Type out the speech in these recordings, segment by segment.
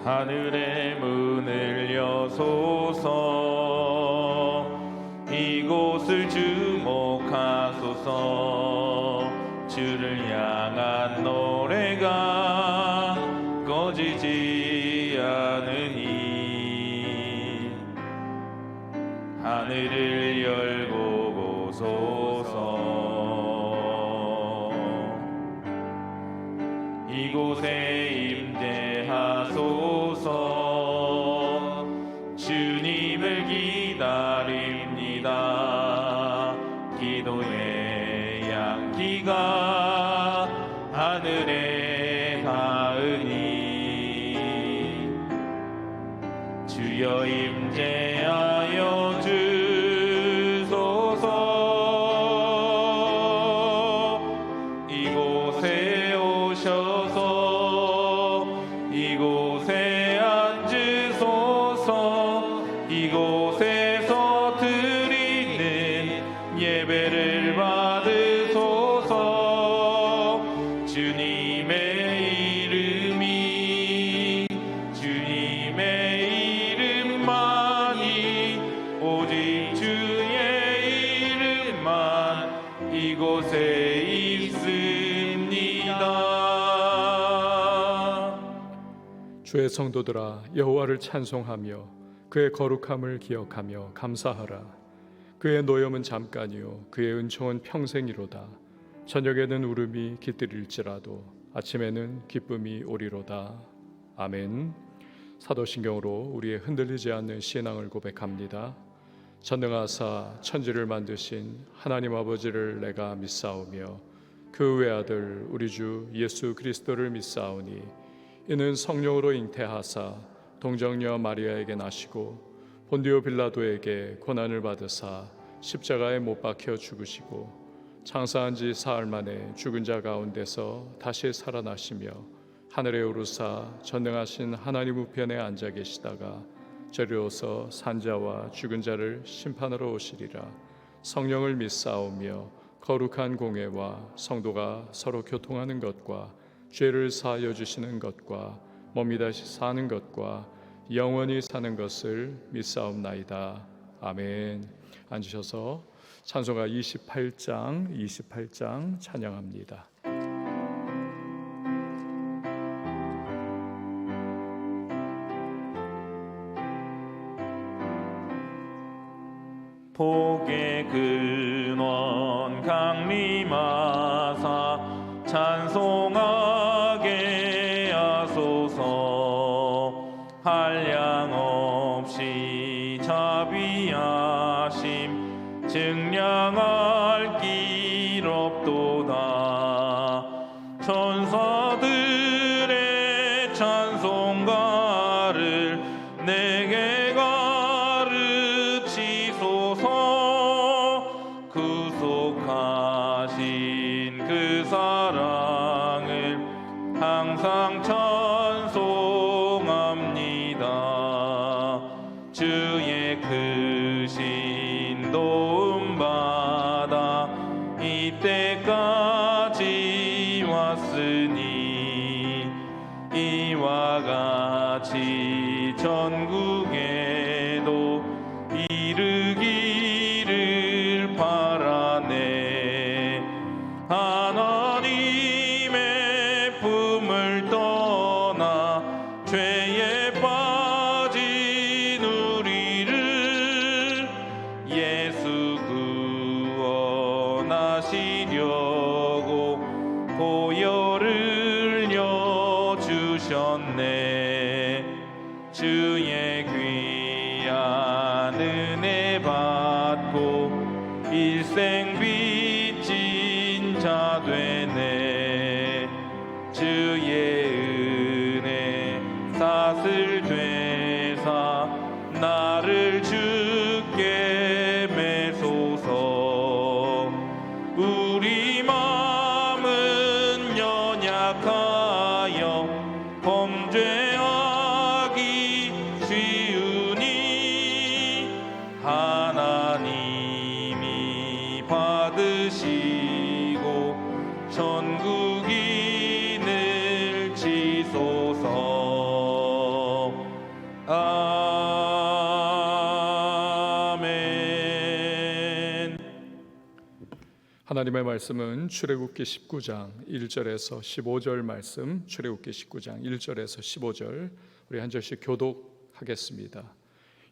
하늘의 문을 여소서. 이곳을 주목하소서. 주를 향한 노래가 꺼지지 않으니 하늘을 열고 보소서. 이곳에 임재하소서. 주님을 기다립니다. 기도의 향기가 하늘에 닿으니 주여 임재하여 주소서. 이곳에 오셔서 이곳에 앉으소서. 이곳에서 드리는 예배를 받으소서. 주님의 이름이 주님의 이름만이 오직 주의 이름만 이곳에 있습니다. 주의 성도들아, 여호와를 찬송하며 그의 거룩함을 기억하며 감사하라. 그의 노염은 잠깐이요 그의 은총은 평생이로다. 저녁에는 울음이 깃들일지라도 아침에는 기쁨이 오리로다. 아멘. 사도신경으로 우리의 흔들리지 않는 신앙을 고백합니다. 전능하사 천지를 만드신 하나님 아버지를 내가 믿사오며 그 외아들 우리 주 예수 그리스도를 믿사오니 이는 성령으로 잉태하사 동정녀 마리아에게 나시고 본디오 빌라도에게 고난을 받으사 십자가에 못 박혀 죽으시고 장사한 지 사흘 만에 죽은 자 가운데서 다시 살아나시며 하늘에 오르사 전능하신 하나님 우편에 앉아 계시다가 저리로서 산자와 죽은 자를 심판하러 오시리라. 성령을 믿사오며 거룩한 공회와 성도가 서로 교통하는 것과 죄를 사하여 주시는 것과 몸이 다시 사는 것과 영원히 사는 것을 믿사옵나이다. 아멘. 앉으셔서 찬송가 28장 찬양합니다. 복의 근원 강림하사 찬송하게 하소서. 한량 없이 자비하심 증량할 길 없도다. 천사들의 찬송가를 내게 가르치소서. 구속하신 그 사랑을 항상 찬송합니다. 주의 크신 도움 받아 이때까지 왔으니 이와 같이 전국에도 이르기를 바라네. 하나님의 품을 떠나 죄에 빠진 우리를 예수 구원하시려고 보혈을 여주셨네. 주의 귀한 은혜 받고 일생 빚진 자 되네. 주의 은혜 사슬 되사 나를 주께 매소서. 우리 마음은 연약하여 범죄하기 쉬우니 하나님이 받으시고 전국인을 지소서. 하나님의 말씀은 출애굽기 19장 1절에서 15절 말씀, 출애굽기 19장 1절에서 15절 우리 한 절씩 교독하겠습니다.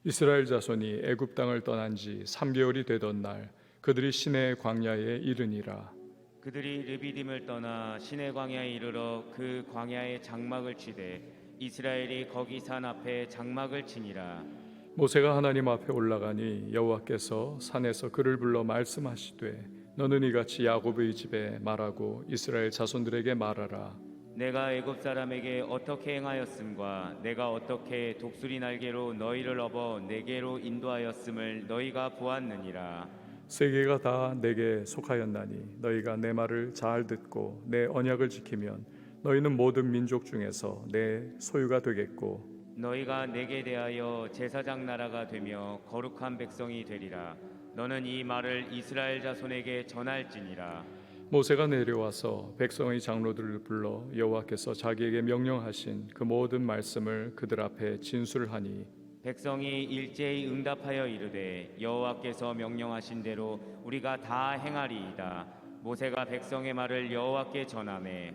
이스라엘 자손이 애굽 땅을 떠난 지 3개월이 되던 날 그들이 시내 광야에 이르니라. 그들이 르비딤을 떠나 시내 광야에 이르러 그 광야에 장막을 치되 이스라엘이 거기 산 앞에 장막을 치니라. 모세가 하나님 앞에 올라가니 여호와께서 산에서 그를 불러 말씀하시되 너는 이같이 야곱의 집에 말하고 이스라엘 자손들에게 말하라. 내가 애굽 사람에게 어떻게 행하였음과 내가 어떻게 독수리 날개로 너희를 업어 내게로 인도하였음을 너희가 보았느니라. 세계가 다 내게 속하였나니 너희가 내 말을 잘 듣고 내 언약을 지키면 너희는 모든 민족 중에서 내 소유가 되겠고 너희가 내게 대하여 제사장 나라가 되며 거룩한 백성이 되리라. 너는 이 말을 이스라엘 자손에게 전할지니라. 모세가 내려와서 백성의 장로들을 불러 여호와께서 자기에게 명령하신 그 모든 말씀을 그들 앞에 진술하니 백성이 일제히 응답하여 이르되 여호와께서 명령하신 대로 우리가 다 행하리이다. 모세가 백성의 말을 여호와께 전하매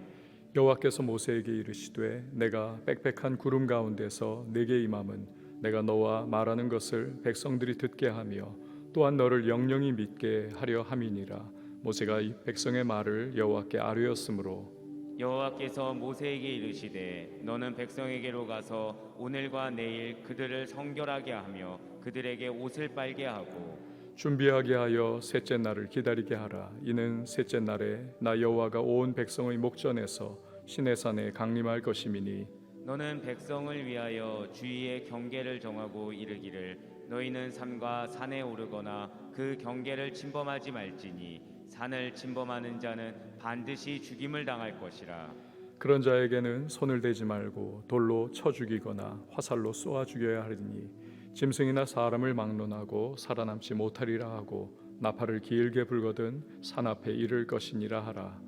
여호와께서 모세에게 이르시되 내가 빽빽한 구름 가운데서 내게 임함은 내가 너와 말하는 것을 백성들이 듣게 하며 또한 너를 영영히 믿게 하려 함이니라. 모세가 이 백성의 말을 여호와께 아뢰었으므로 여호와께서 모세에게 이르시되 너는 백성에게로 가서 오늘과 내일 그들을 성결하게 하며 그들에게 옷을 빨게 하고 준비하게 하여 셋째 날을 기다리게 하라. 이는 셋째 날에 나 여호와가 온 백성의 목전에서 시내산에 강림할 것임이니 너는 백성을 위하여 주위의 경계를 정하고 이르기를 너희는 산과 산에 오르거나 그 경계를 침범하지 말지니 산을 침범하는 자는 반드시 죽임을 당할 것이라. 그런 자에게는 손을 대지 말고 돌로 쳐 죽이거나 화살로 쏘아 죽여야 하리니 짐승이나 사람을 막론하고 살아남지 못하리라 하고 나팔을 길게 불거든 산 앞에 이를 것이니라 하라.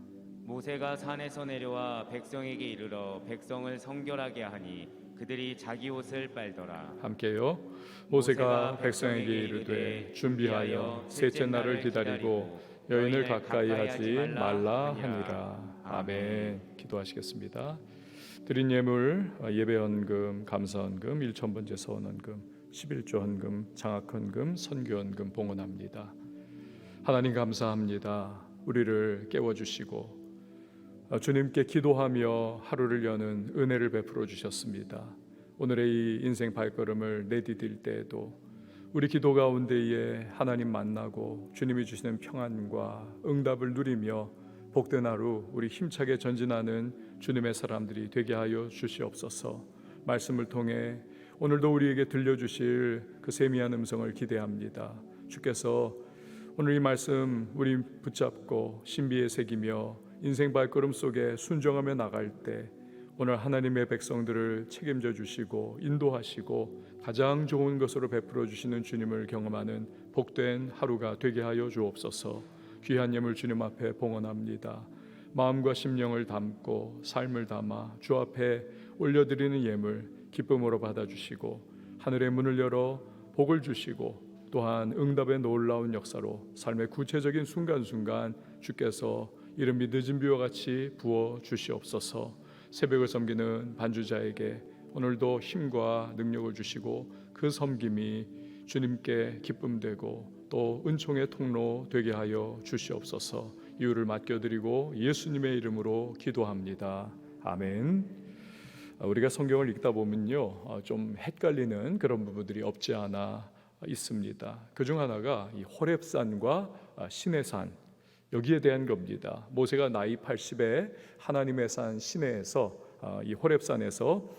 모세가 산에서 내려와 백성에게 이르러 백성을 성결하게 하니 그들이 자기 옷을 빨더라. 함께요. 모세가 백성에게 이르되 준비하여 셋째 날을 기다리고 여인을 가까이 하지 말라 하니라. 아멘. 기도하시겠습니다. 드린 예물 예배헌금, 감사헌금, 일천번제 서원헌금, 11조 헌금, 장학헌금, 선교헌금 봉헌합니다. 하나님 감사합니다. 우리를 깨워주시고 주님께 기도하며 하루를 여는 은혜를 베풀어 주셨습니다. 오늘의 이 인생 발걸음을 내디딜 때에도 우리 기도 가운데에 하나님 만나고 주님이 주시는 평안과 응답을 누리며 복된 하루 우리 힘차게 전진하는 주님의 사람들이 되게 하여 주시옵소서. 말씀을 통해 오늘도 우리에게 들려주실 그 세미한 음성을 기대합니다. 주께서 오늘 이 말씀 우리 붙잡고 신비에 새기며 인생 발걸음 속에 순종하며 나갈 때 오늘 하나님의 백성들을 책임져 주시고 인도하시고 가장 좋은 것으로 베풀어 주시는 주님을 경험하는 복된 하루가 되게 하여 주옵소서. 귀한 예물 주님 앞에 봉헌합니다. 마음과 심령을 담고 삶을 담아 주 앞에 올려드리는 예물 기쁨으로 받아주시고 하늘의 문을 열어 복을 주시고 또한 응답의 놀라운 역사로 삶의 구체적인 순간순간 주께서 이름이 늦은 비와 같이 부어 주시옵소서. 새벽을 섬기는 반주자에게 오늘도 힘과 능력을 주시고 그 섬김이 주님께 기쁨되고 또 은총의 통로 되게 하여 주시옵소서. 이유를 맡겨드리고 예수님의 이름으로 기도합니다. 아멘. 우리가 성경을 읽다 보면요 좀 헷갈리는 그런 부분들이 없지 않아 있습니다. 그중 하나가 이 호렙산과 시내산 여기에 대한 겁니다. 모세가 나이 80에 하나님의 산 시내에서 이 호렙산에서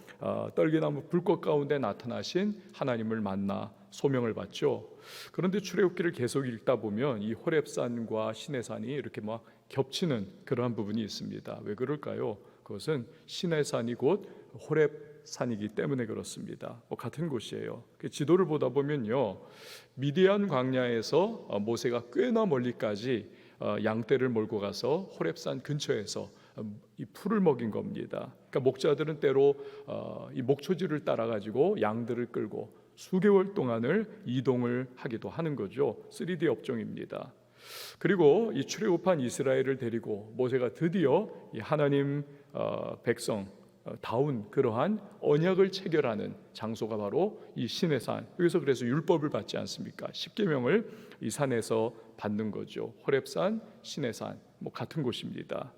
떨기나무 불꽃 가운데 나타나신 하나님을 만나 소명을 받죠. 그런데 출애굽기를 계속 읽다 보면 이 호렙산과 시내산이 이렇게 막 겹치는 그러한 부분이 있습니다. 왜 그럴까요? 그것은 시내산이 곧 호렙산이기 때문에 그렇습니다. 같은 곳이에요. 지도를 보다 보면요 미디안 광야에서 모세가 꽤나 멀리까지 양떼를 몰고 가서 호렙산 근처에서 이 풀을 먹인 겁니다. 그러니까 목자들은 때로 이 목초지를 따라 가지고 양들을 끌고 수개월 동안을 이동을 하기도 하는 거죠. 3D 업종입니다. 그리고 이 출애굽한 이스라엘을 데리고 모세가 드디어 이 하나님 백성 다운 그러한 언약을 체결하는 장소가 바로 이 시내산. 여기서 그래서 율법을 받지 않습니까? 십계명을 이 산에서 받는 거죠. 호렙산, 시내산 뭐 같은 곳입니다.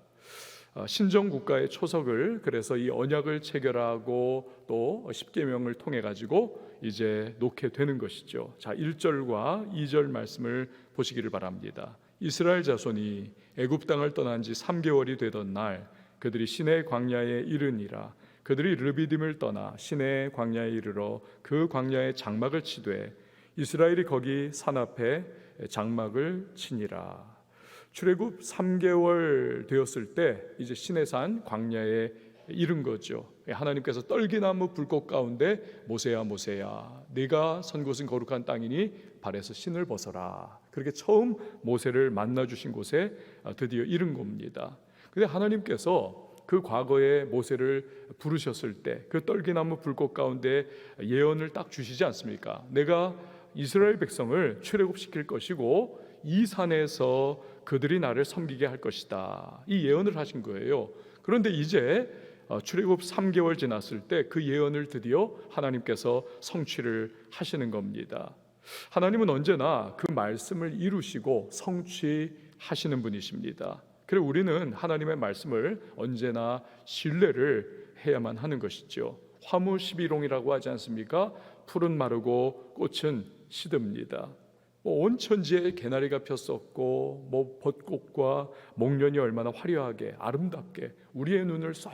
신정 국가의 초석을 그래서 이 언약을 체결하고 또 십계명을 통해 가지고 이제 놓게 되는 것이죠. 자, 1절과 2절 말씀을 보시기를 바랍니다. 이스라엘 자손이 애굽 땅을 떠난 지 3개월이 되던 날 그들이 시내 광야에 이르니라. 그들이 르비딤을 떠나 시내 광야에 이르러 그 광야에 장막을 치되 이스라엘이 거기 산 앞에 장막을 치니라. 출애굽 3개월 되었을 때 이제 시내산 광야에 이른 거죠. 하나님께서 떨기나무 불꽃 가운데 모세야 모세야 네가 선 곳은 거룩한 땅이니 발에서 신을 벗어라. 그렇게 처음 모세를 만나 주신 곳에 드디어 이른 겁니다. 근데 하나님께서 그 과거에 모세를 부르셨을 때 그 떨기나무 불꽃 가운데 예언을 딱 주시지 않습니까? 내가 이스라엘 백성을 출애굽시킬 것이고 이 산에서 그들이 나를 섬기게 할 것이다. 이 예언을 하신 거예요. 그런데 이제 출애굽 3개월 지났을 때 그 예언을 드디어 하나님께서 성취를 하시는 겁니다. 하나님은 언제나 그 말씀을 이루시고 성취하시는 분이십니다. 그리고 우리는 하나님의 말씀을 언제나 신뢰를 해야만 하는 것이죠. 화무 11홍이라고 하지 않습니까? 풀은 마르고 꽃은 시듭니다. 온 천지에 개나리가 폈었고 벚꽃과 목련이 얼마나 화려하게 아름답게 우리의 눈을 쏙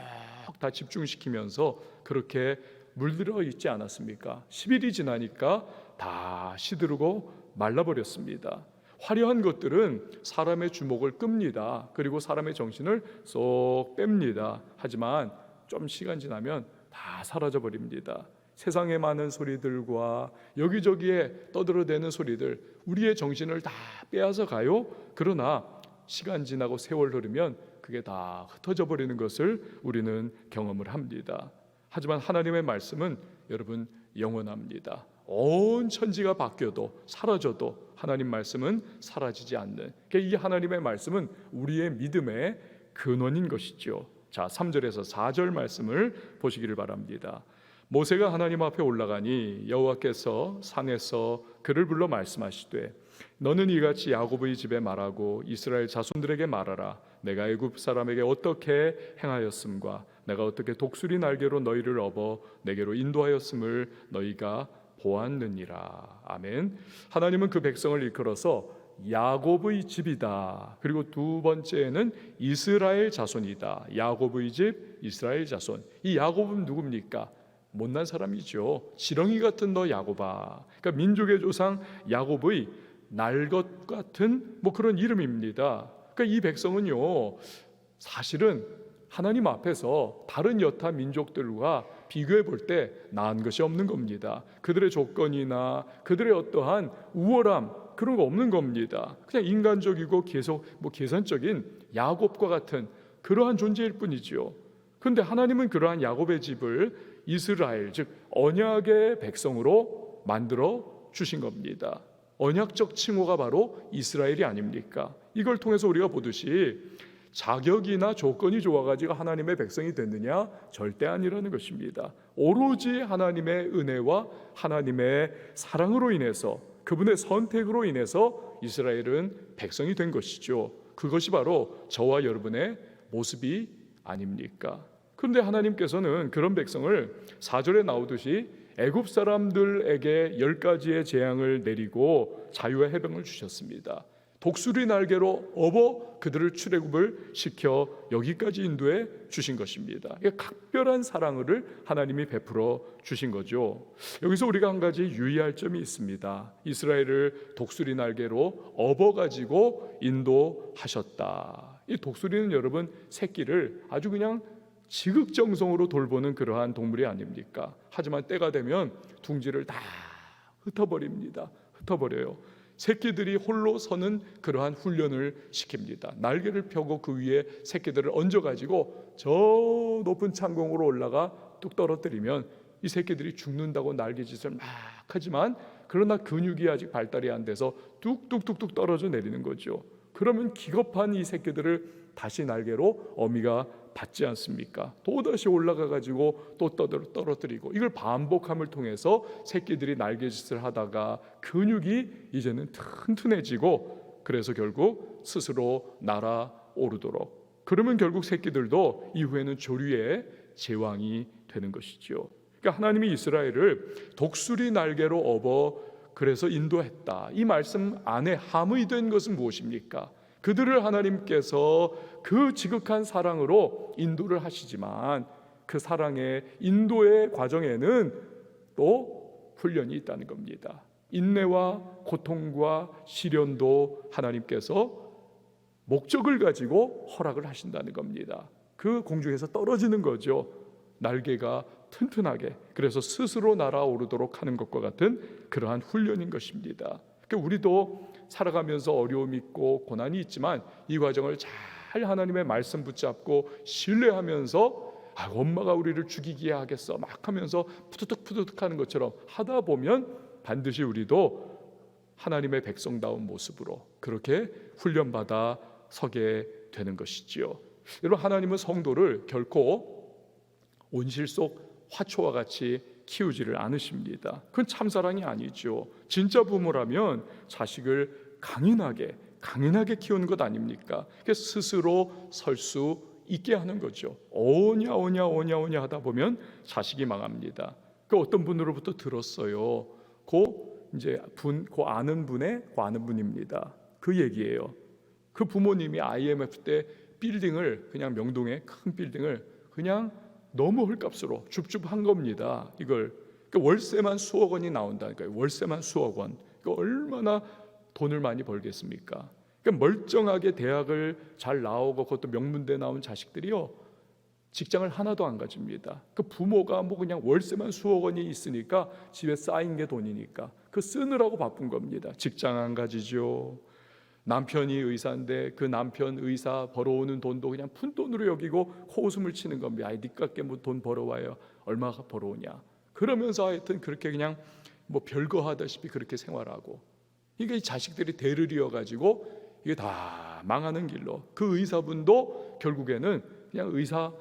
다 집중시키면서 그렇게 물들어 있지 않았습니까? 10일이 지나니까 다 시들고 말라버렸습니다. 화려한 것들은 사람의 주목을 끕니다. 그리고 사람의 정신을 쏙 뺍니다. 하지만 좀 시간 지나면 다 사라져 버립니다. 세상에 많은 소리들과 여기저기에 떠들어대는 소리들 우리의 정신을 다 빼앗아 가요. 그러나 시간 지나고 세월 흐르면 그게 다 흩어져 버리는 것을 우리는 경험을 합니다. 하지만 하나님의 말씀은 여러분 영원합니다. 온 천지가 바뀌어도 사라져도 하나님 말씀은 사라지지 않는, 이 하나님의 말씀은 우리의 믿음의 근원인 것이죠. 자, 3절에서 4절 말씀을 보시기를 바랍니다. 모세가 하나님 앞에 올라가니 여호와께서 산에서 그를 불러 말씀하시되 너는 이같이 야곱의 집에 말하고 이스라엘 자손들에게 말하라. 내가 애굽 사람에게 어떻게 행하였음과 내가 어떻게 독수리 날개로 너희를 업어 내게로 인도하였음을 너희가 보았느니라. 아멘. 하나님은 그 백성을 이끌어서 야곱의 집이다. 그리고 두 번째는 이스라엘 자손이다. 야곱의 집, 이스라엘 자손. 이 야곱은 누굽니까? 못난 사람이죠. 지렁이 같은 너 야곱아. 그러니까 민족의 조상 야곱의 날것 같은 그런 이름입니다. 그러니까 이 백성은요, 사실은 하나님 앞에서 다른 여타 민족들과 비교해 볼 때 나은 것이 없는 겁니다. 그들의 조건이나 그들의 어떠한 우월함 그런 거 없는 겁니다. 그냥 인간적이고 계속 계산적인 야곱과 같은 그러한 존재일 뿐이죠. 그런데 하나님은 그러한 야곱의 집을 이스라엘, 즉 언약의 백성으로 만들어 주신 겁니다. 언약적 칭호가 바로 이스라엘이 아닙니까? 이걸 통해서 우리가 보듯이 자격이나 조건이 좋아가지고 하나님의 백성이 됐느냐? 절대 아니라는 것입니다. 오로지 하나님의 은혜와 하나님의 사랑으로 인해서 그분의 선택으로 인해서 이스라엘은 백성이 된 것이죠. 그것이 바로 저와 여러분의 모습이 아닙니까? 그런데 하나님께서는 그런 백성을 4절에 나오듯이 애굽 사람들에게 10가지의 재앙을 내리고 자유와 해방을 주셨습니다. 독수리 날개로 업어 그들을 출애굽을 시켜 여기까지 인도해 주신 것입니다. 각별한 사랑을 하나님이 베풀어 주신 거죠. 여기서 우리가 한 가지 유의할 점이 있습니다. 이스라엘을 독수리 날개로 업어 가지고 인도하셨다. 이 독수리는 여러분 새끼를 아주 그냥 지극정성으로 돌보는 그러한 동물이 아닙니까? 하지만 때가 되면 둥지를 다 흩어버립니다. 흩어버려요. 새끼들이 홀로 서는 그러한 훈련을 시킵니다. 날개를 펴고 그 위에 새끼들을 얹어가지고 저 높은 창공으로 올라가 뚝 떨어뜨리면 이 새끼들이 죽는다고 날개짓을 막 하지만 그러나 근육이 아직 발달이 안 돼서 뚝뚝뚝뚝 떨어져 내리는 거죠. 그러면 기겁한 이 새끼들을 다시 날개로 어미가 받지 않습니까? 또다시 올라가 가지고 또 떨어뜨리고, 이걸 반복함을 통해서 새끼들이 날개짓을 하다가 근육이 이제는 튼튼해지고, 그래서 결국 스스로 날아오르도록, 그러면 결국 새끼들도 이후에는 조류의 제왕이 되는 것이죠. 그러니까 하나님이 이스라엘을 독수리 날개로 업어 그래서 인도했다. 이 말씀 안에 함의된 것은 무엇입니까? 그들을 하나님께서 그 지극한 사랑으로 인도를 하시지만 그 사랑의 인도의 과정에는 또 훈련이 있다는 겁니다. 인내와 고통과 시련도 하나님께서 목적을 가지고 허락을 하신다는 겁니다. 그 공중에서 떨어지는 거죠. 날개가 튼튼하게, 그래서 스스로 날아오르도록 하는 것과 같은 그러한 훈련인 것입니다. 그러니까 우리도 살아가면서 어려움이 있고 고난이 있지만 이 과정을 잘 하나님의 말씀 붙잡고 신뢰하면서 엄마가 우리를 죽이기에 하겠어 막 하면서 푸드득 하는 것처럼 하다 보면 반드시 우리도 하나님의 백성다운 모습으로 그렇게 훈련받아 서게 되는 것이지요. 여러분, 하나님은 성도를 결코 온실 속 화초와 같이 키우지를 않으십니다. 그건 참사랑이 아니죠. 진짜 부모라면 자식을 강인하게 키우는 것 아닙니까? 스스로 설 수 있게 하는 거죠. 오냐 하다 보면 자식이 망합니다. 그 어떤 분으로부터 들었어요. 그 아는 분입니다. 그 얘기예요. 그 부모님이 IMF 때 빌딩을, 그냥 명동의 큰 빌딩을 그냥 너무 헐값으로 줍줍한 겁니다. 이걸 그러니까 월세만 수억 원이 나온다니까요. 월세만 수억 원. 그러니까 얼마나 돈을 많이 벌겠습니까? 그러니까 멀쩡하게 대학을 잘 나오고 그것도 명문대 나온 자식들이요, 직장을 하나도 안 가집니다. 그 부모가 그냥 월세만 수억 원이 있으니까 집에 쌓인 게 돈이니까 그 쓰느라고 바쁜 겁니다. 직장 안 가지죠. 남편이 의사인데 그 남편 의사 벌어오는 돈도 그냥 푼돈으로 여기고 코웃음을 치는 겁니다. 니깎게 돈 벌어와요. 얼마가 벌어오냐. 그러면서 하여튼 그렇게 그냥 별거 하다시피 그렇게 생활하고, 이게 자식들이 대를 이어가지고 이게 다 망하는 길로, 그 의사분도 결국에는 그냥 의사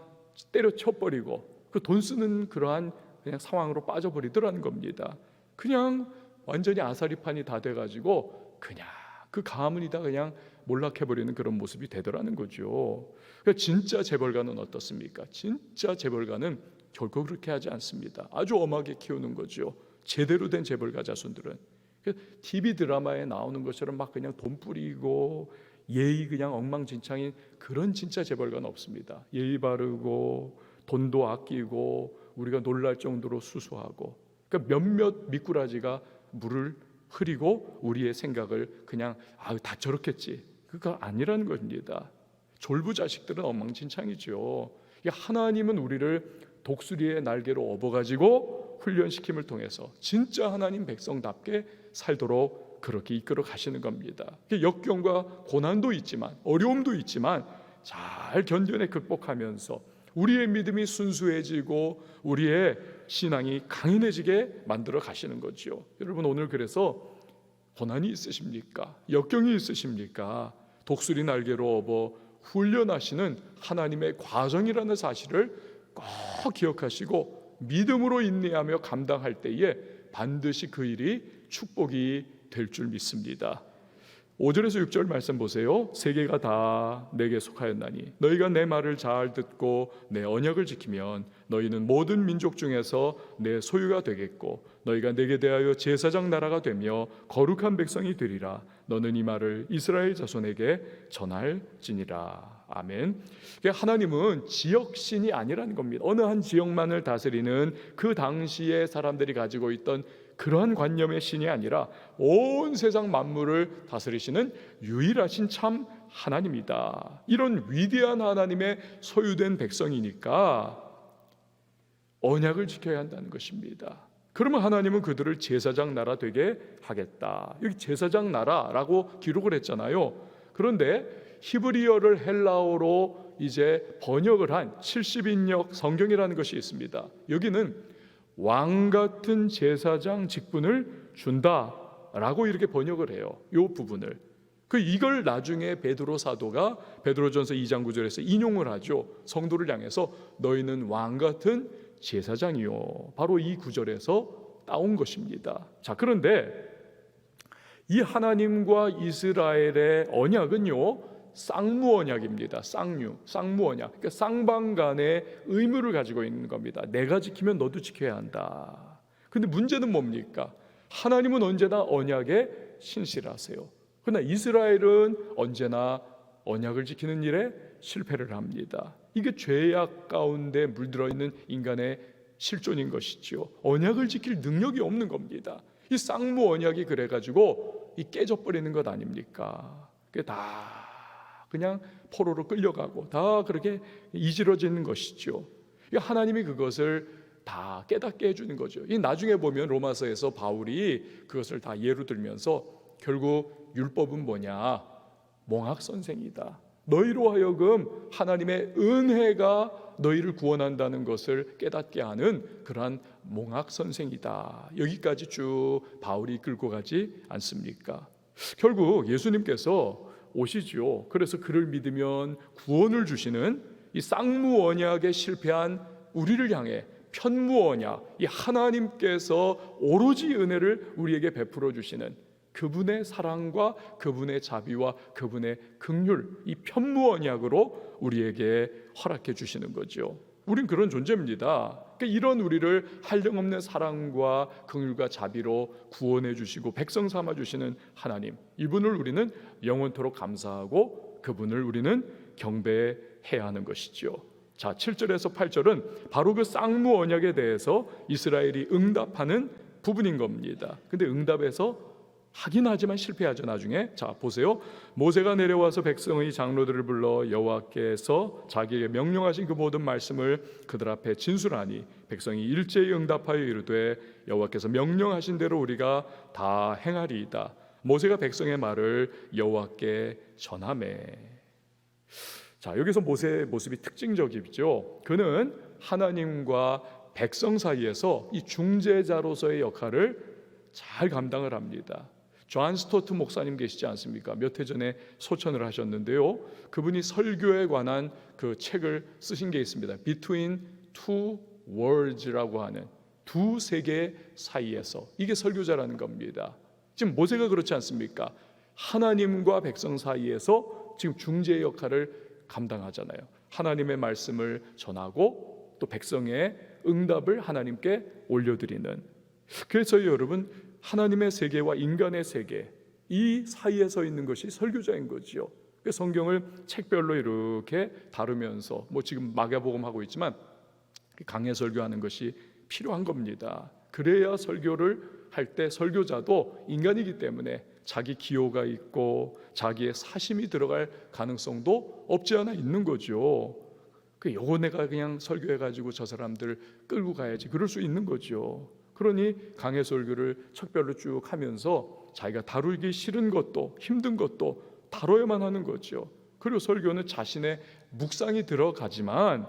때려쳐버리고 그 돈 쓰는 그러한 그냥 상황으로 빠져버리더라는 겁니다. 그냥 완전히 아사리판이 다 돼가지고 그냥 그 가문이 다 그냥 몰락해버리는 그런 모습이 되더라는 거죠. 그러니까 진짜 재벌가는 어떻습니까? 진짜 재벌가는 결코 그렇게 하지 않습니다. 아주 엄하게 키우는 거죠. 제대로 된 재벌가 자손들은 TV 드라마에 나오는 것처럼 막 그냥 돈 뿌리고 예의 그냥 엉망진창인 그런 진짜 재벌가는 없습니다. 예의 바르고 돈도 아끼고 우리가 놀랄 정도로 수수하고, 그러니까 몇몇 미꾸라지가 물을 흐리고 우리의 생각을 그냥 다 저렇겠지, 그거 아니라는 겁니다. 졸부 자식들은 엉망진창이죠. 하나님은 우리를 독수리의 날개로 업어가지고 훈련시킴을 통해서 진짜 하나님 백성답게 살도록 그렇게 이끌어 가시는 겁니다. 역경과 고난도 있지만 어려움도 있지만 잘 견뎌내 극복하면서 우리의 믿음이 순수해지고 우리의 신앙이 강인해지게 만들어 가시는 거죠. 여러분, 오늘 그래서 고난이 있으십니까? 역경이 있으십니까? 독수리 날개로 업어 훈련하시는 하나님의 과정이라는 사실을 꼭 기억하시고 믿음으로 인내하며 감당할 때에 반드시 그 일이 축복이 될 줄 믿습니다. 5절에서 6절 말씀 보세요. 세계가 다 내게 속하였나니 너희가 내 말을 잘 듣고 내 언약을 지키면 너희는 모든 민족 중에서 내 소유가 되겠고 너희가 내게 대하여 제사장 나라가 되며 거룩한 백성이 되리라. 너는 이 말을 이스라엘 자손에게 전할지니라. 아멘. 하나님은 지역신이 아니라는 겁니다. 어느 한 지역만을 다스리는 그 당시에 사람들이 가지고 있던 그러한 관념의 신이 아니라 온 세상 만물을 다스리시는 유일하신 참 하나님이다. 이런 위대한 하나님의 소유된 백성이니까 언약을 지켜야 한다는 것입니다. 그러면 하나님은 그들을 제사장 나라 되게 하겠다. 여기 제사장 나라라고 기록을 했잖아요. 그런데 히브리어를 헬라어로 이제 번역을 한 70인역 성경이라는 것이 있습니다. 여기는 왕 같은 제사장 직분을 준다라고 이렇게 번역을 해요. 이 부분을. 이걸 나중에 베드로 사도가 베드로전서 2장 9절에서 인용을 하죠. 성도를 향해서 너희는 왕 같은 제사장이요. 바로 이 구절에서 따온 것입니다. 자, 그런데 이 하나님과 이스라엘의 언약은요, 쌍무 언약입니다. 쌍무 언약. 그러니까 쌍방 간의 의무를 가지고 있는 겁니다. 내가 지키면 너도 지켜야 한다. 근데 문제는 뭡니까? 하나님은 언제나 언약에 신실하세요. 그러나 이스라엘은 언제나 언약을 지키는 일에 실패를 합니다. 이게 죄악 가운데 물들어 있는 인간의 실존인 것이죠. 언약을 지킬 능력이 없는 겁니다. 이 쌍무 언약이 그래가지고 이 깨져버리는 것 아닙니까? 그게 다 그냥 포로로 끌려가고 다 그렇게 이지러지는 것이죠. 하나님이 그것을 다 깨닫게 해주는 거죠. 이 나중에 보면 로마서에서 바울이 그것을 다 예로 들면서 결국 율법은 뭐냐? 몽학 선생이다. 너희로 하여금 하나님의 은혜가 너희를 구원한다는 것을 깨닫게 하는 그러한 몽학 선생이다. 여기까지 쭉 바울이 끌고 가지 않습니까? 결국 예수님께서 오시죠. 그래서 그를 믿으면 구원을 주시는 이 쌍무 언약에 실패한 우리를 향해 편무 언약, 이 하나님께서 오로지 은혜를 우리에게 베풀어 주시는 그분의 사랑과 그분의 자비와 그분의 긍휼, 이 편무 언약으로 우리에게 허락해 주시는 거죠. 우린 그런 존재입니다. 그러니까 이런 우리를 한량없는 사랑과 긍휼과 자비로 구원해 주시고 백성 삼아 주시는 하나님, 이분을 우리는 영원토록 감사하고 그분을 우리는 경배해야 하는 것이죠. 자, 7절에서 8절은 바로 그 쌍무 언약에 대해서 이스라엘이 응답하는 부분인 겁니다. 근데 응답에서 하긴 하지만 실패하죠. 나중에 자 보세요. 모세가 내려와서 백성의 장로들을 불러 여호와께서 자기에게 명령하신 그 모든 말씀을 그들 앞에 진술하니 백성이 일제히 응답하여 이르되 여호와께서 명령하신 대로 우리가 다 행하리이다. 모세가 백성의 말을 여호와께 전하매. 자, 여기서 모세의 모습이 특징적이죠. 그는 하나님과 백성 사이에서 이 중재자로서의 역할을 잘 감당을 합니다. 존 스토트 목사님 계시지 않습니까? 몇 해 전에 소천을 하셨는데요. 그분이 설교에 관한 그 책을 쓰신 게 있습니다. Between Two Worlds라고 하는 두 세계 사이에서, 이게 설교자라는 겁니다. 지금 모세가 그렇지 않습니까? 하나님과 백성 사이에서 지금 중재의 역할을 감당하잖아요. 하나님의 말씀을 전하고 또 백성의 응답을 하나님께 올려드리는. 그래서 여러분, 하나님의 세계와 인간의 세계, 이 사이에 서 있는 것이 설교자인 거지요. 성경을 책별로 이렇게 다루면서 지금 마가복음 하고 있지만 강해 설교하는 것이 필요한 겁니다. 그래야 설교를 할 때 설교자도 인간이기 때문에 자기 기호가 있고 자기의 사심이 들어갈 가능성도 없지 않아 있는 거죠. 요거 내가 그냥 설교해가지고 저 사람들 끌고 가야지, 그럴 수 있는 거죠. 그러니 강해 설교를 척별로 쭉 하면서 자기가 다루기 싫은 것도 힘든 것도 다뤄야만 하는 거죠. 그리고 설교는 자신의 묵상이 들어가지만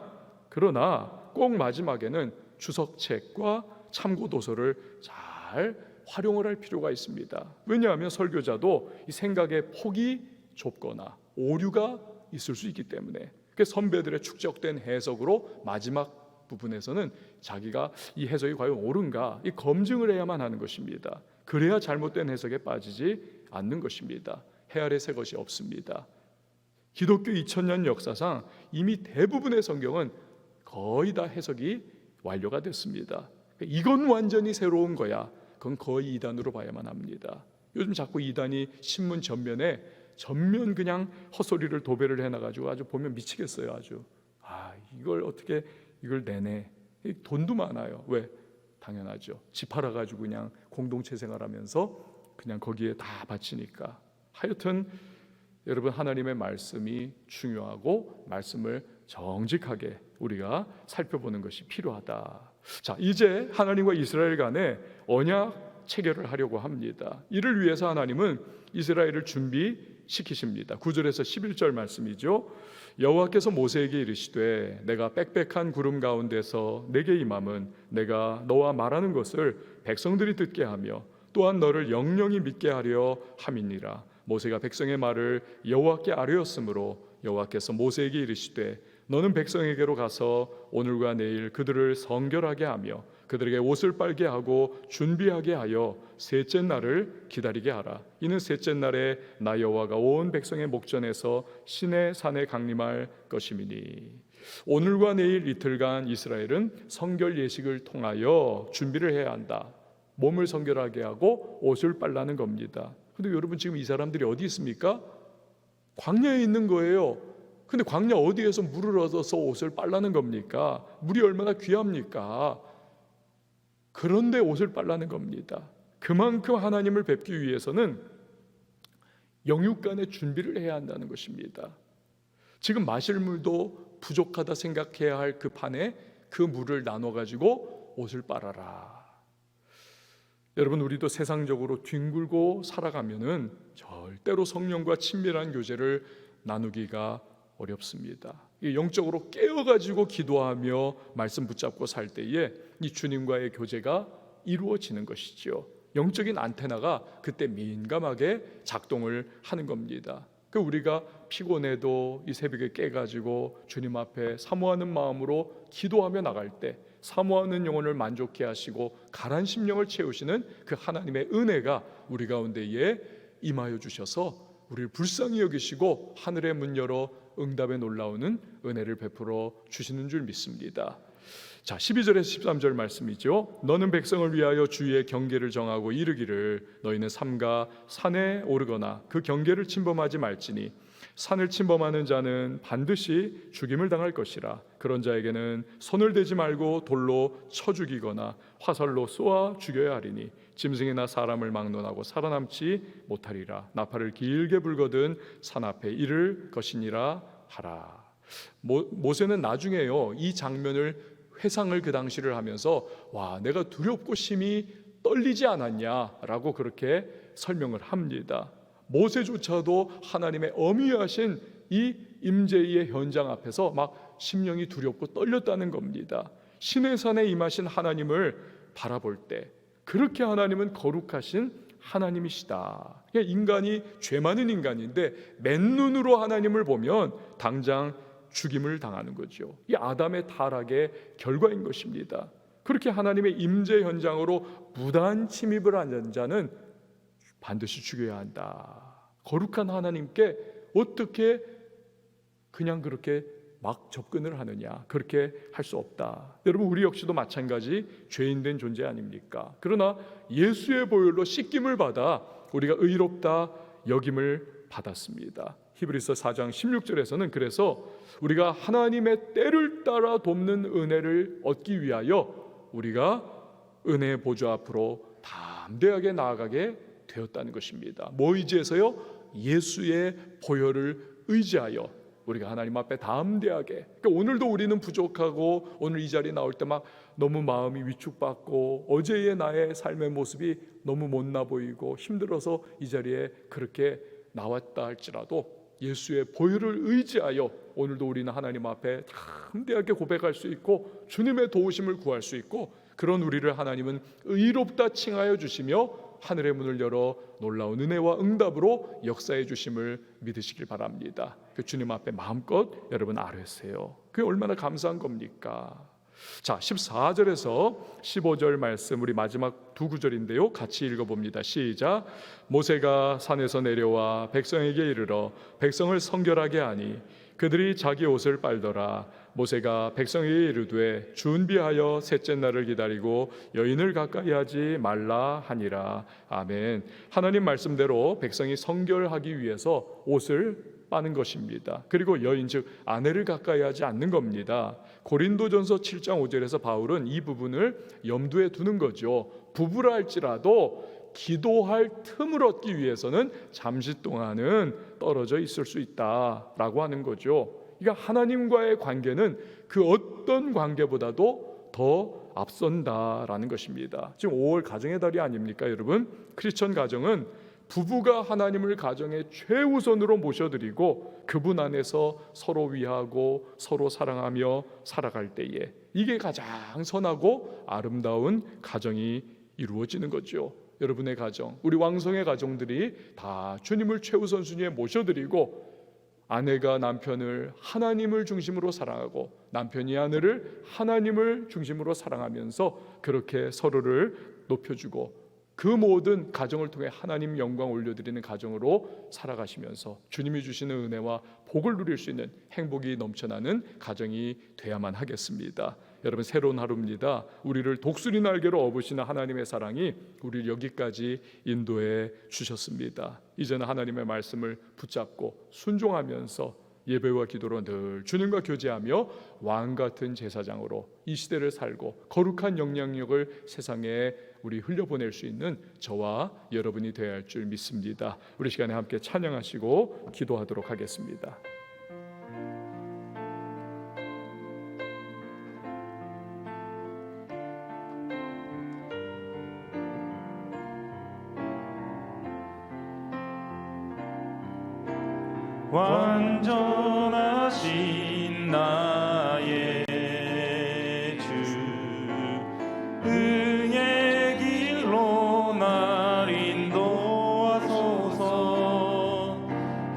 그러나 꼭 마지막에는 주석책과 참고도서를 잘 활용을 할 필요가 있습니다. 왜냐하면 설교자도 이 생각의 폭이 좁거나 오류가 있을 수 있기 때문에 선배들의 축적된 해석으로 마지막 부분에서는 자기가 이 해석이 과연 옳은가 이 검증을 해야만 하는 것입니다. 그래야 잘못된 해석에 빠지지 않는 것입니다. 헤아려 새 것이 없습니다. 기독교 2000년 역사상 이미 대부분의 성경은 거의 다 해석이 완료가 됐습니다. 이건 완전히 새로운 거야, 그건 거의 이단으로 봐야만 합니다. 요즘 자꾸 이단이 신문 전면 그냥 헛소리를 도배를 해놔가지고 아주 보면 미치겠어요. 아주 이걸 어떻게 이걸 내내, 돈도 많아요. 왜? 당연하죠. 집 팔아가지고 그냥 공동체 생활하면서 그냥 거기에 다 바치니까. 하여튼 여러분, 하나님의 말씀이 중요하고 말씀을 정직하게 우리가 살펴보는 것이 필요하다. 자, 이제 하나님과 이스라엘 간에 언약 체결을 하려고 합니다. 이를 위해서 하나님은 이스라엘을 준비해 시키십니다. 9절에서 11절 말씀이죠. 여호와께서 모세에게 이르시되 내가 빽빽한 구름 가운데서 내게 임함은 내가 너와 말하는 것을 백성들이 듣게 하며 또한 너를 영영히 믿게 하려 함이니라. 모세가 백성의 말을 여호와께 아뢰었으므로 여호와께서 모세에게 이르시되 너는 백성에게로 가서 오늘과 내일 그들을 성결하게 하며 그들에게 옷을 빨게 하고 준비하게 하여 셋째 날을 기다리게 하라. 이는 셋째 날에 나 여호와가 온 백성의 목전에서 시내 산에 강림할 것임이니. 오늘과 내일 이틀간 이스라엘은 성결 예식을 통하여 준비를 해야 한다. 몸을 성결하게 하고 옷을 빨라는 겁니다. 근데 여러분 지금 이 사람들이 어디 있습니까? 광야에 있는 거예요. 근데 광야 어디에서 물을 얻어서 옷을 빨라는 겁니까? 물이 얼마나 귀합니까? 그런데 옷을 빨라는 겁니다. 그만큼 하나님을 뵙기 위해서는 영육간의 준비를 해야 한다는 것입니다. 지금 마실 물도 부족하다 생각해야 할 그 판에 그 물을 나눠 가지고 옷을 빨아라. 여러분 우리도 세상적으로 뒹굴고 살아가면은 절대로 성령과 친밀한 교제를 나누기가 어렵습니다. 영적으로 깨어가지고 기도하며 말씀 붙잡고 살 때에 이 주님과의 교제가 이루어지는 것이지요. 영적인 안테나가 그때 민감하게 작동을 하는 겁니다. 그 우리가 피곤해도 이 새벽에 깨가지고 주님 앞에 사모하는 마음으로 기도하며 나갈 때 사모하는 영혼을 만족케 하시고 가란 심령을 채우시는 그 하나님의 은혜가 우리 가운데에 임하여 주셔서 우리를 불쌍히 여기시고 하늘의 문 열어 응답에 놀라우는 은혜를 베풀어 주시는 줄 믿습니다. 자, 12절에서 13절 말씀이죠. 너는 백성을 위하여 주의 경계를 정하고 이르기를 너희는 삼가 산에 오르거나 그 경계를 침범하지 말지니 산을 침범하는 자는 반드시 죽임을 당할 것이라. 그런 자에게는 손을 대지 말고 돌로 쳐 죽이거나 화살로 쏘아 죽여야 하리니 짐승이나 사람을 막론하고 살아남지 못하리라. 나팔을 길게 불거든 산 앞에 이를 것이니라 하라. 모세는 나중에요 이 장면을 회상을 그 당시를 하면서 와 내가 두렵고 심히 떨리지 않았냐라고 그렇게 설명을 합니다. 모세조차도 하나님의 어미하신 이 임재의 현장 앞에서 막 심령이 두렵고 떨렸다는 겁니다. 시내산에 임하신 하나님을 바라볼 때 그렇게 하나님은 거룩하신 하나님이시다. 인간이 죄 많은 인간인데 맨눈으로 하나님을 보면 당장 죽임을 당하는 거죠. 이 아담의 타락의 결과인 것입니다. 그렇게 하나님의 임재 현장으로 무단 침입을 한 자는 반드시 죽여야 한다. 거룩한 하나님께 어떻게 그냥 그렇게 막 접근을 하느냐? 그렇게 할 수 없다. 여러분 우리 역시도 마찬가지 죄인된 존재 아닙니까? 그러나 예수의 보혈로 씻김을 받아 우리가 의롭다 여김을 받았습니다. 히브리서 4장 16절에서는 그래서 우리가 하나님의 때를 따라 돕는 은혜를 얻기 위하여 우리가 은혜의 보좌 앞으로 담대하게 나아가게 되었다는 것입니다. 뭐 의지해서요? 예수의 보혈을 의지하여 우리가 하나님 앞에 담대하게. 그러니까 오늘도 우리는 부족하고 오늘 이 자리에 나올 때 막 너무 마음이 위축받고 어제의 나의 삶의 모습이 너무 못나 보이고 힘들어서 이 자리에 그렇게 나왔다 할지라도 예수의 보혈을 의지하여 오늘도 우리는 하나님 앞에 담대하게 고백할 수 있고 주님의 도우심을 구할 수 있고 그런 우리를 하나님은 의롭다 칭하여 주시며 하늘의 문을 열어 놀라운 은혜와 응답으로 역사해 주심을 믿으시길 바랍니다. 그 주님 앞에 마음껏 여러분 아뢰세요. 그게 얼마나 감사한 겁니까? 자, 14절에서 15절 말씀 우리 마지막 두 구절인데요. 같이 읽어봅니다. 시작. 모세가 산에서 내려와 백성에게 이르러 백성을 성결하게 하니 그들이 자기 옷을 빨더라. 모세가 백성에게 이르되 준비하여 셋째 날을 기다리고 여인을 가까이 하지 말라 하니라. 아멘. 하나님 말씀대로 백성이 성결하기 위해서 옷을 빠는 것입니다. 그리고 여인 즉 아내를 가까이 하지 않는 겁니다. 고린도전서 7장 5절에서 바울은 이 부분을 염두에 두는 거죠. 부부라 할지라도 기도할 틈을 얻기 위해서는 잠시 동안은 떨어져 있을 수 있다라고 하는 거죠. 그러니까 하나님과의 관계는 그 어떤 관계보다도 더 앞선다라는 것입니다. 지금 5월 가정의 달이 아닙니까, 여러분? 크리스천 가정은 부부가 하나님을 가정의 최우선으로 모셔드리고 그분 안에서 서로 위하고 서로 사랑하며 살아갈 때에 이게 가장 선하고 아름다운 가정이 이루어지는 거죠. 여러분의 가정, 우리 왕성의 가정들이 다 주님을 최우선 순위에 모셔드리고 아내가 남편을 하나님을 중심으로 사랑하고 남편이 아내를 하나님을 중심으로 사랑하면서 그렇게 서로를 높여주고 그 모든 가정을 통해 하나님 영광 올려드리는 가정으로 살아가시면서 주님이 주시는 은혜와 복을 누릴 수 있는 행복이 넘쳐나는 가정이 돼야만 하겠습니다. 여러분, 새로운 하루입니다. 우리를 독수리 날개로 업으시는 하나님의 사랑이 우리를 여기까지 인도해 주셨습니다. 이제는 하나님의 말씀을 붙잡고 순종하면서 예배와 기도로 늘 주님과 교제하며 왕같은 제사장으로 이 시대를 살고 거룩한 영향력을 세상에 우리 흘려보낼 수 있는 저와 여러분이 되어야 할 줄 믿습니다. 우리 시간에 함께 찬양하시고 기도하도록 하겠습니다. 완전하신 나의 주 의의 길로 날 인도하소서.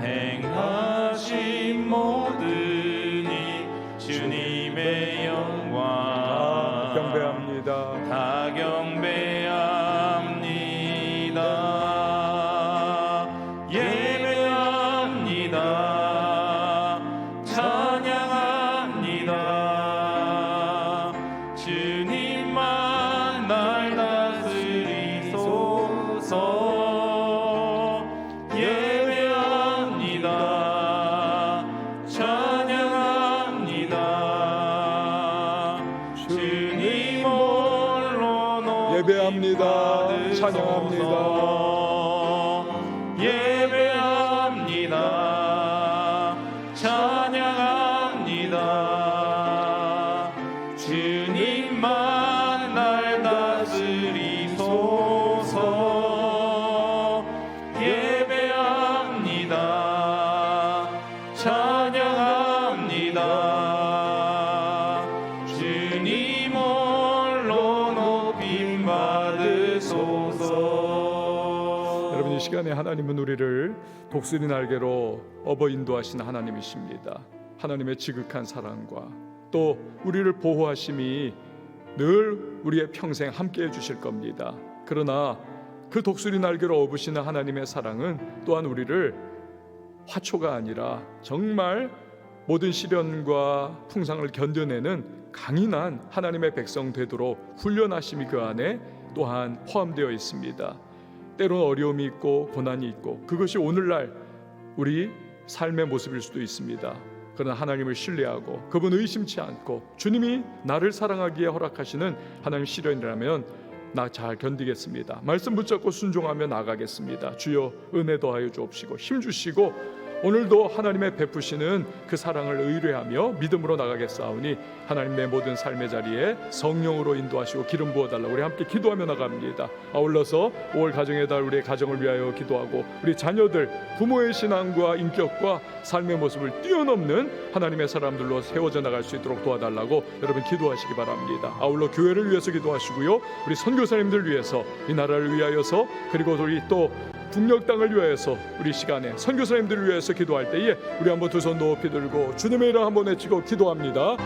행하신 모든 일 주님의 영광 경배합니다. 다 경배합니다. 찬양합니다. 주님만 날 다스리소서. 예배합니다. 찬양합니다. 주님 홀로 높이 예배합니다. 찬양합니다. 예배합니다. 찬양합니다. 주님만 날 다스리소서. 예배합니다. 찬양합니다. 주님 홀로 높임 받으소서. 여러분, 이 시간에 하나님은 우리를 독수리 날개로 업어 인도하신 하나님이십니다. 하나님의 지극한 사랑과 또 우리를 보호하심이 늘 우리의 평생 함께 해주실 겁니다. 그러나 그 독수리 날개로 업으시는 하나님의 사랑은 또한 우리를 화초가 아니라 정말 모든 시련과 풍상을 견뎌내는 강인한 하나님의 백성 되도록 훈련하심이 그 안에 또한 포함되어 있습니다. 때로는 어려움이 있고 고난이 있고 그것이 오늘날 우리 삶의 모습일 수도 있습니다. 그러나 하나님을 신뢰하고 그분 의심치 않고 주님이 나를 사랑하기에 허락하시는 하나님 시련이라면 나 잘 견디겠습니다. 말씀 붙잡고 순종하며 나가겠습니다. 주여 은혜 더하여 주옵시고 힘 주시고 오늘도 하나님의 베푸시는 그 사랑을 의뢰하며 믿음으로 나가겠사오니 하나님 내 모든 삶의 자리에 성령으로 인도하시고 기름 부어달라. 우리 함께 기도하며 나갑니다. 아울러서 5월 가정의 달 우리의 가정을 위하여 기도하고 우리 자녀들 부모의 신앙과 인격과 삶의 모습을 뛰어넘는 하나님의 사람들로 세워져 나갈 수 있도록 도와달라고 여러분 기도하시기 바랍니다. 아울러 교회를 위해서 기도하시고요, 우리 선교사님들 위해서 이 나라를 위하여서 그리고 우리 또 북녘 땅을 위하여서 우리 시간에 선교사님들을 위해서 기도할 때에 우리 한번 두 손 높이 들고 주님의 이름 한번 외치고 기도합니다.